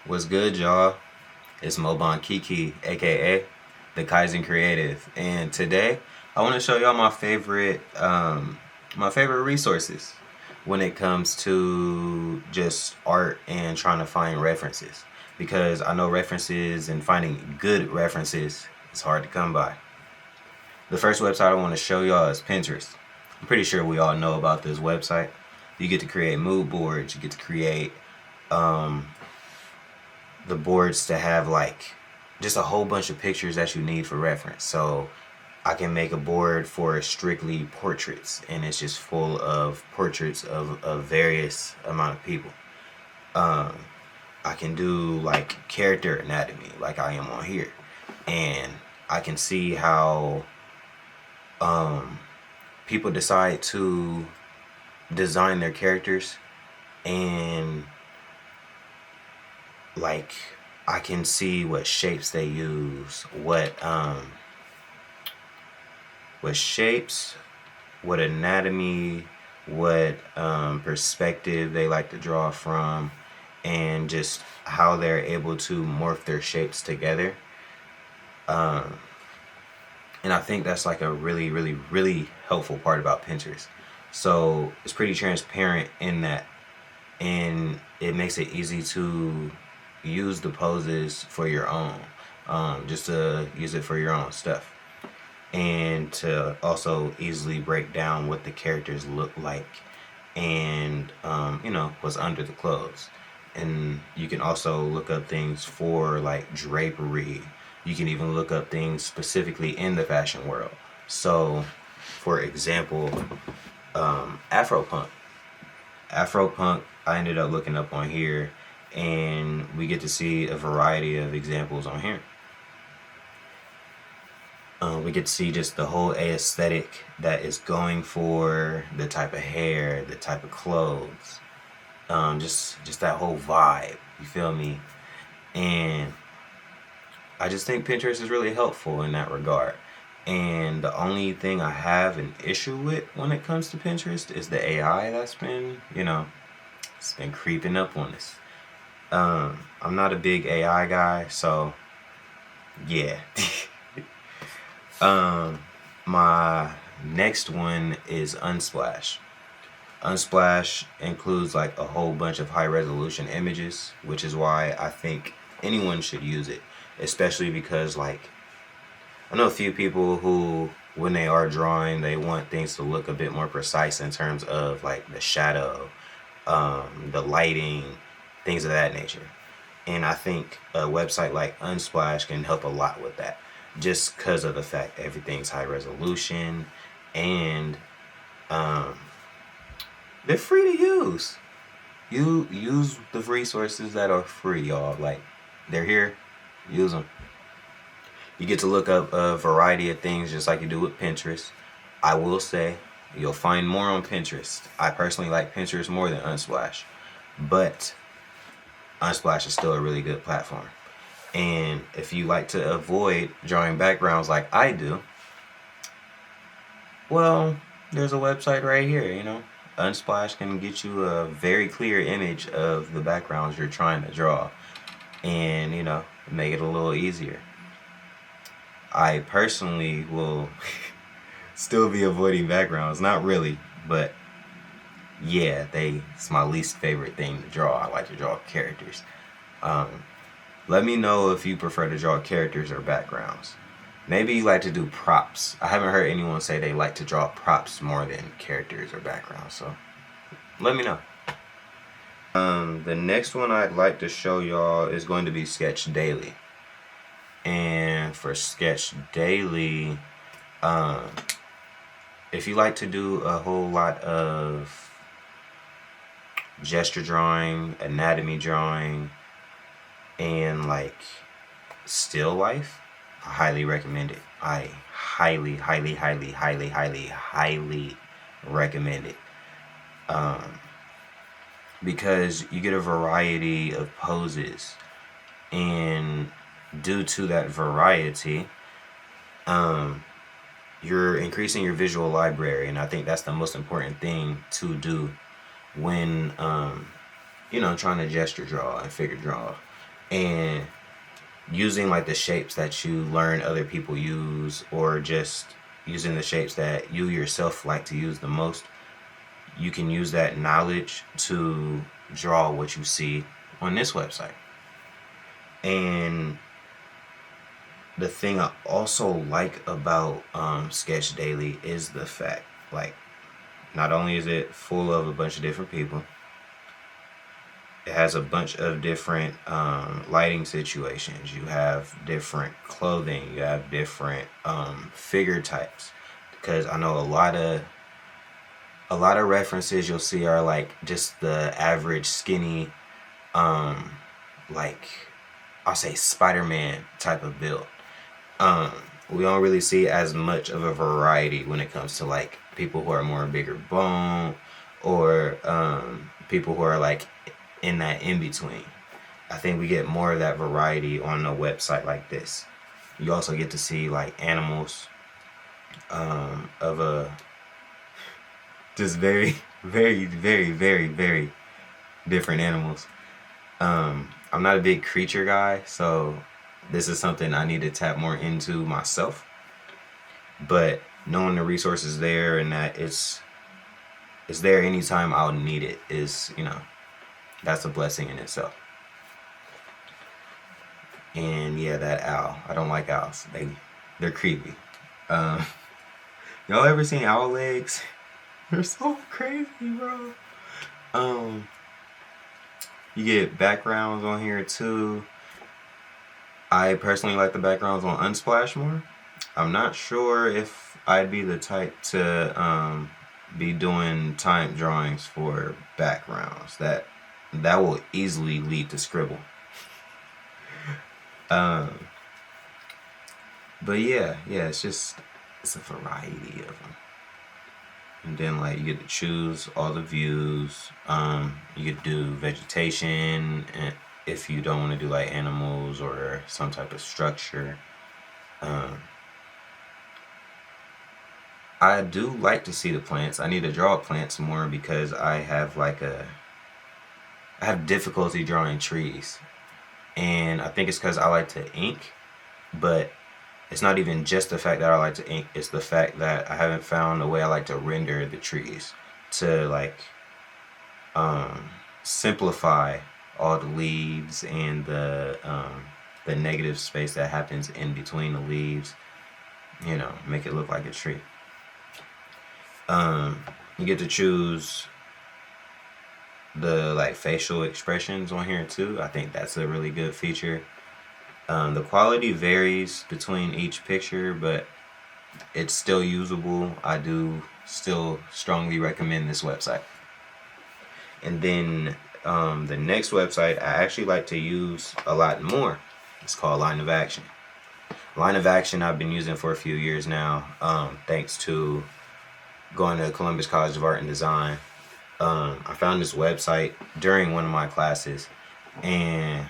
What's good, y'all? It's Moban Kiki, aka the Kaizen Creative, and today I want to show y'all my favorite resources when it comes to just art and trying to find references. Because I know references and finding good references is hard to come by. The first website I want to show y'all is Pinterest. I'm pretty sure we all know about this website. You get to create mood boards. You get to create the boards to have like just a whole bunch of pictures that you need for reference. So I can make a board for strictly portraits, and it's just full of portraits of various amount of people. I can do like character anatomy like I am on here, and I can see how people decide to design their characters, and like I can see what shapes they use, what shapes, what anatomy, what perspective they like to draw from, and just how they're able to morph their shapes together. And I think that's like a really helpful part about Pinterest. So it's pretty transparent in that, and it makes it easy to use the poses for your own, just to use it for your own stuff, and to also easily break down what the characters look like, and what's under the clothes. And you can also look up things for like drapery. You can even look up things specifically in the fashion world. So for example, Afropunk, I ended up looking up on here, and we get to see a variety of examples on here. We get to see just the whole aesthetic that is going for the type of hair, the type of clothes, just that whole vibe, you feel me? And I just think Pinterest is really helpful in that regard. And the only thing I have an issue with when it comes to Pinterest is the AI that's been, it's been creeping up on us. I'm not a big AI guy, so yeah. My next one is Unsplash. Unsplash includes like a whole bunch of high resolution images, which is why I think anyone should use it, especially because like I know a few people who, when they are drawing, they want things to look a bit more precise in terms of like the shadow, the lighting, things of that nature. And I think a website like Unsplash can help a lot with that, just because of the fact everything's high resolution, and they're free to use. You use the resources that are free, y'all. Like, they're here, use them. You get to look up a variety of things just like you do with Pinterest. I will say you'll find more on Pinterest. I personally like Pinterest more than Unsplash, but Unsplash is still a really good platform. And if you like to avoid drawing backgrounds like I do, well, there's a website right here, Unsplash can get you a very clear image of the backgrounds you're trying to draw, and, make it a little easier. I personally will still be avoiding backgrounds. Not really, but yeah, it's my least favorite thing to draw. I like to draw characters. Let me know if you prefer to draw characters or backgrounds. Maybe you like to do props. I haven't heard anyone say they like to draw props more than characters or backgrounds, so let me know. The next one I'd like to show y'all is going to be SketchDaily. And for SketchDaily, if you like to do a whole lot of gesture drawing, anatomy drawing, and like still life, I highly recommend it. I highly recommend it. Because you get a variety of poses, and due to that variety, you're increasing your visual library, and I think that's the most important thing to do when trying to gesture draw and figure draw. and using like the shapes that you learn other people use, or just using the shapes that you yourself like to use the most, you can use that knowledge to draw what you see on this website. And the thing I also like about SketchDaily is the fact, like, not only is it full of a bunch of different people, it has a bunch of different lighting situations. You have different clothing. You have different figure types. Because I know a lot of references you'll see are like just the average skinny, like I'll say Spider-Man type of build. We don't really see as much of a variety when it comes to like people who are more bigger bone, or people who are like in that in between. I think we get more of that variety on a website like this. You also get to see like animals of a just very, very, very, very, very different animals. I'm not a big creature guy, so this is something I need to tap more into myself. But knowing the resources there and that it's there anytime I'll need it is, that's a blessing in itself. And yeah, that owl. I don't like owls. They're creepy. Y'all ever seen owl legs? They're so crazy, bro. You get backgrounds on here too. I personally like the backgrounds on Unsplash more. I'm not sure if I'd be the type to be doing type drawings for backgrounds. That will easily lead to scribble. But yeah, it's a variety of them. And then like you get to choose all the views. You could do vegetation, and if you don't want to do like animals or some type of structure. I do like to see the plants. I need to draw plants more because I have difficulty drawing trees. And I think it's because I like to ink, but it's not even just the fact that I like to ink, it's the fact that I haven't found a way I like to render the trees to like simplify all the leaves and the negative space that happens in between the leaves, make it look like a tree. You get to choose the like facial expressions on here too. I think that's a really good feature. The quality varies between each picture, but it's still usable. I do still strongly recommend this website. And then the next website I actually like to use a lot more. It's called LineOfAction. LineOfAction I've been using for a few years now, thanks to going to Columbus College of Art and Design. I found this website during one of my classes, and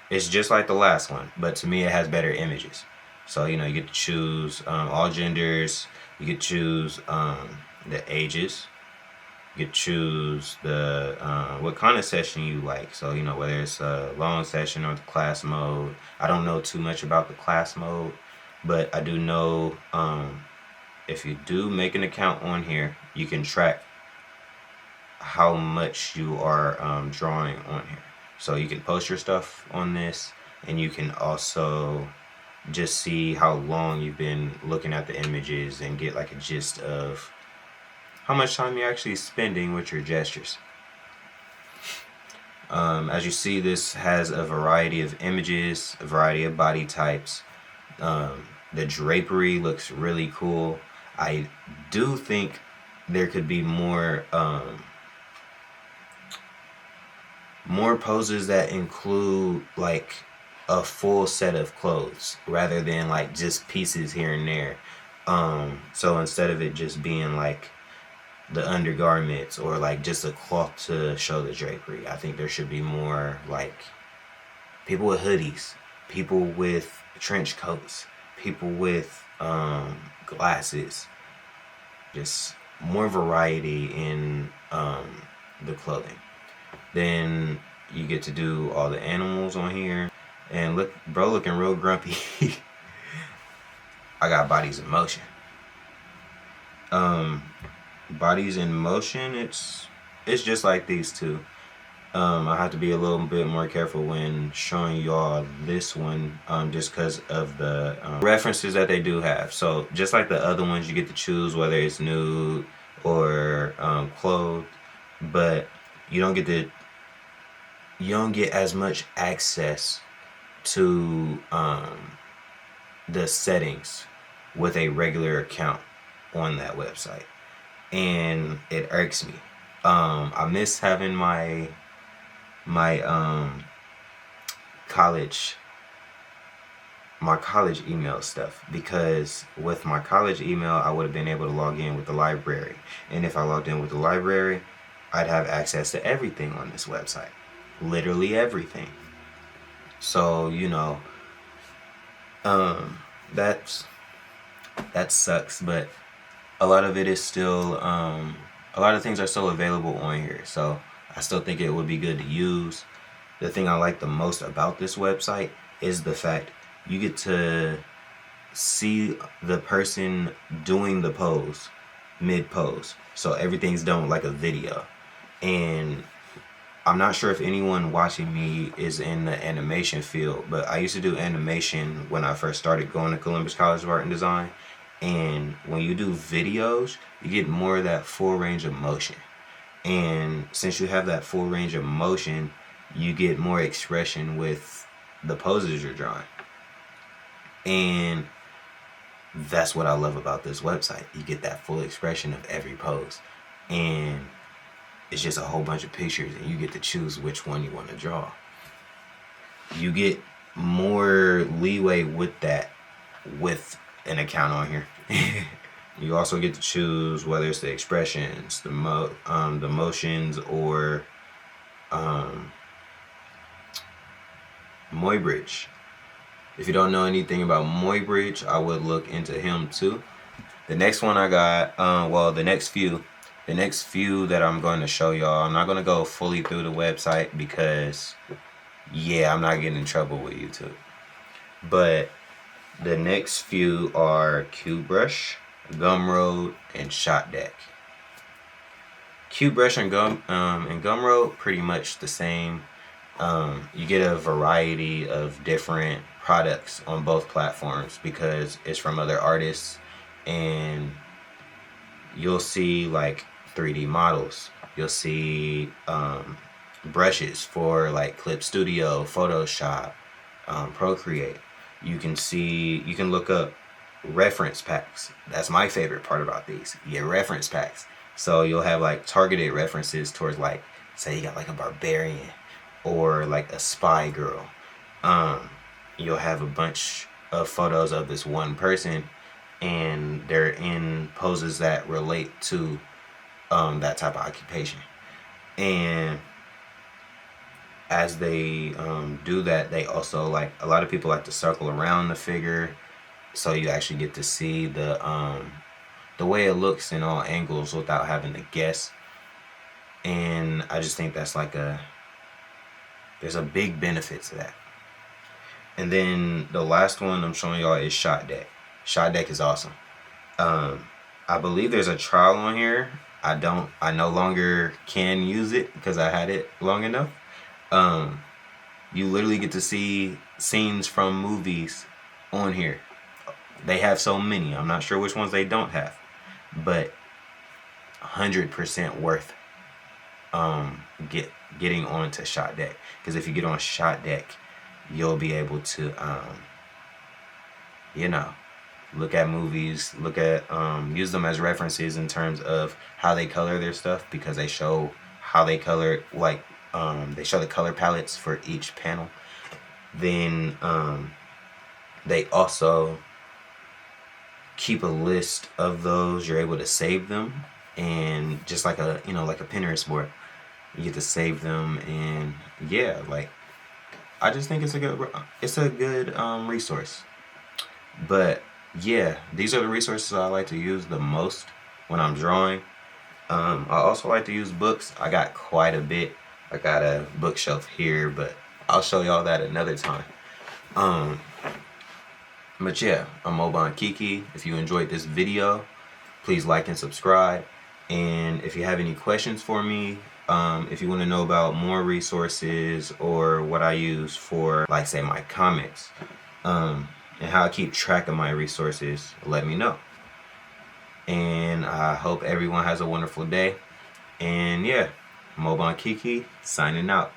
it's just like the last one, but to me it has better images. So you get to choose all genders. You could choose the ages. You could choose the what kind of session you like. So whether it's a long session or the class mode. I don't know too much about the class mode, but I do know if you do make an account on here, you can track how much you are drawing on here. So you can post your stuff on this, and you can also just see how long you've been looking at the images and get like a gist of how much time you're actually spending with your gestures. As you see, this has a variety of images, a variety of body types. The drapery looks really cool. I do think there could be more poses that include like a full set of clothes rather than like just pieces here and there. So instead of it just being like the undergarments or like just a cloth to show the drapery, I think there should be more like people with hoodies, people with trench coats, people with glasses, just more variety in the clothing. Then you get to do all the animals on here. And look, bro looking real grumpy. I got bodies in motion. Bodies in motion, it's just like these two. I have to be a little bit more careful when showing y'all this one, just because of the references that they do have. So just like the other ones, you get to choose whether it's nude or clothed, but you don't get as much access to the settings with a regular account on that website, and it irks me. I miss having my college email stuff, because with my college email I would have been able to log in with the library, and if I logged in with the library, I'd have access to everything on this website, literally everything. So that sucks, but a lot of it is still a lot of things are still available on here, so I still think it would be good to use. The thing I like the most about this website is the fact you get to see the person doing the pose mid-pose, so everything's done like a video. And I'm not sure if anyone watching me is in the animation field, but I used to do animation when I first started going to Columbus College of Art and Design. And when you do videos, you get more of that full range of motion. And since you have that full range of motion, you get more expression with the poses you're drawing. And that's what I love about this website. You get that full expression of every pose. And it's just a whole bunch of pictures, and you get to choose which one you want to draw. You get more leeway with that with an account on here. You also get to choose whether it's the expressions, the motions, or Muybridge. If you don't know anything about Muybridge, I would look into him too. The next one I got, the next few that I'm going to show y'all, I'm not going to go fully through the website because, I'm not getting in trouble with YouTube. But the next few are Cubebrush, Gumroad, and Shotdeck. Cubebrush and Gumroad, pretty much the same. You get a variety of different products on both platforms because it's from other artists, and you'll see like 3D models. You'll see brushes for like Clip Studio, Photoshop, Procreate. You can look up reference packs. That's my favorite part about these. You get reference packs. So you'll have like targeted references towards, like, say you got like a barbarian or like a spy girl. You'll have a bunch of photos of this one person, and they're in poses that relate to that type of occupation. And as they do that, they also, like, a lot of people like to circle around the figure, so you actually get to see the way it looks in all angles without having to guess. And I just think that's like there's a big benefit to that. And then the last one I'm showing y'all is Shotdeck. Shotdeck is awesome. I believe there's a trial on here. I no longer can use it because I had it long enough. You literally get to see scenes from movies on here. They have so many. I'm not sure which ones they don't have, but 100% worth getting onto Shotdeck, because if you get on Shotdeck, you'll be able to look at movies, use them as references in terms of how they color their stuff, because they show how they color, like they show the color palettes for each panel. Then they also keep a list of those. You're able to save them, and just like a Pinterest board, you get to save them. And I just think it's a good resource. But these are the resources I like to use the most when I'm drawing. I also like to use books. I got quite a bit. I got a bookshelf here, but I'll show y'all that another time. But yeah, I'm Moban Kiki. If you enjoyed this video, please like and subscribe. And if you have any questions for me, if you want to know about more resources or what I use for, like, say, my comics, and how I keep track of my resources, let me know. And I hope everyone has a wonderful day. And yeah, Moban Kiki signing out.